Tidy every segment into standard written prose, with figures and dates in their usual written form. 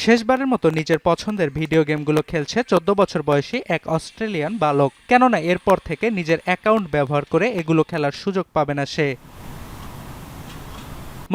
শেষবারের মতো নিজের পছন্দের ভিডিও গেমগুলো খেলছে 14 বছর বয়সী এক অস্ট্রেলিয়ান বালক। কেননা এরপর থেকে নিজের অ্যাকাউন্ট ব্যবহার করে এগুলো খেলার সুযোগ পাবে না সে।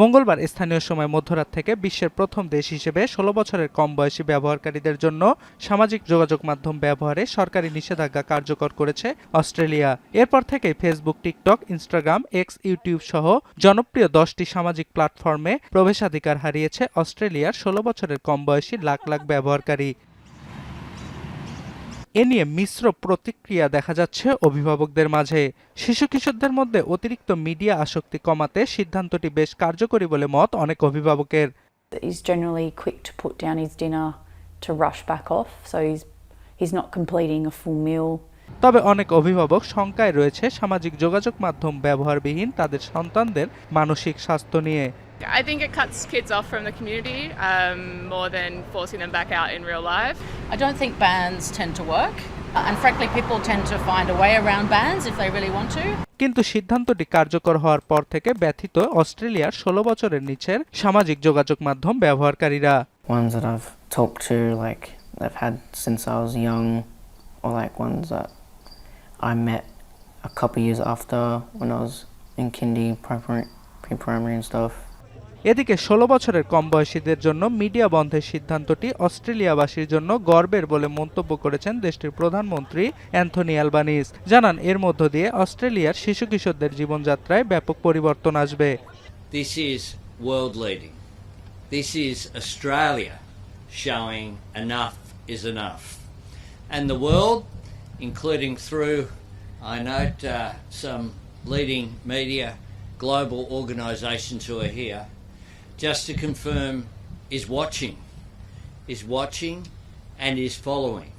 মঙ্গলবার স্থানীয় সময় মধ্যরাত থেকে বিশ্বের প্রথম দেশ হিসেবে 16 বছরের কম বয়সী ব্যবহারকারীদের জন্য সামাজিক যোগাযোগ মাধ্যম ব্যবহারে সরকারি নিষেধাজ্ঞা কার্যকর করেছে অস্ট্রেলিয়া। এরপর থেকেই Facebook, TikTok, Instagram, x, YouTube সহ জনপ্রিয় 10টি সামাজিক প্ল্যাটফর্মে প্রবেশাধিকার হারিয়েছে অস্ট্রেলিয়ার 16 বছরের কম বয়সী লাখ লাখ ব্যবহারকারী। এ নিয়ে মিশ্র প্রতিক্রিয়া দেখা যাচ্ছে অভিভাবকদের মাঝে। শিশু কিশোরদের মধ্যে অতিরিক্ত মিডিয়া আসক্তি কমাতে সিদ্ধান্তটি বেশ কার্যকরী বলে মত অনেক অভিভাবকের। He's generally quick to put down his dinner to rush back off, so he's not completing a full meal. তবে অনেক অভিভাবক শঙ্কায় রয়েছে সামাজিক যোগাযোগ মাধ্যম ব্যবহারবিহীন তাদের সন্তানদের মানসিক স্বাস্থ্য নিয়ে। I think it cuts kids off from the community more than forcing them back out in real life. I don't think bans tend to work. And frankly, people tend to find a way around bans if they really want to. কিন্তু সিদ্ধান্তটি কার্যকর হওয়ার পর থেকে ব্যথিত অস্ট্রেলিয়ার 16 বছরের নিচের সামাজিক যোগাযোগ মাধ্যম ব্যবহারকারীরা। Ones that I've talked to, like I've had since I was young, or like ones that I met a couple years after when I was in kindy, pre-primary and stuff. এদিকে 16 বছরের কম বয়সীদের জন্য মিডিয়া বন্ধের সিদ্ধান্তটি অস্ট্রেলিয়াবাসীর জন্য গর্বের বলে মন্তব্য করেছেন দেশটির প্রধানমন্ত্রী অ্যান্থনি অ্যালবানিজ। জানান এর মধ্য দিয়ে অস্ট্রেলিয়ার শিশু কিশোরদের জীবনযাত্রায় ব্যাপক পরিবর্তন আসবে। This is world leading. This is Australia showing enough is enough. And the world, including through, I note, some leading media global organisations who are here, just to confirm, is watching and is following.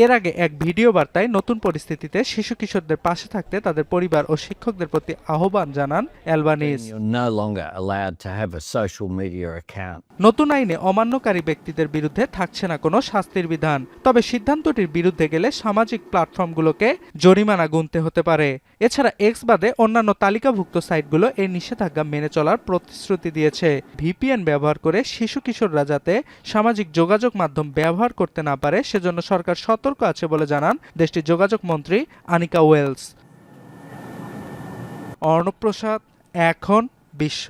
এর আগে এক video বার্তায় নতুন পরিস্থিতিতে শিশু কিশোরদের পাশে থাকতে তাদের পরিবার ও শিক্ষকদের প্রতি আহ্বান জানান Albanese. You're no longer allowed to have a social media account. নতুন আইনে অমান্যকারী ব্যক্তিদের বিরুদ্ধে থাকছে না কোনো শাস্তির বিধান। তবে সিদ্ধান্তটির বিরুদ্ধে গেলে সামাজিক প্ল্যাটফর্মগুলোকে জরিমানা গুনতে হতে পারে। এছাড়া এক্স বাদে অন্যান্য তালিকাভুক্ত সাইটগুলো এই নিষেধাজ্ঞা মেনে চলার প্রতিশ্রুতি দিয়েছে। ভিপিএন ব্যবহার করে শিশু কিশোররা যাতে সামাজিক যোগাযোগ মাধ্যম ব্যবহার করতে না পারে সেজন্য সরকার সতর্ক আছে বলে জানান দেশটির যোগাযোগ মন্ত্রী আনিকা ওয়েলস। অর্ণব প্রসাদ, এখন বিশ্ব।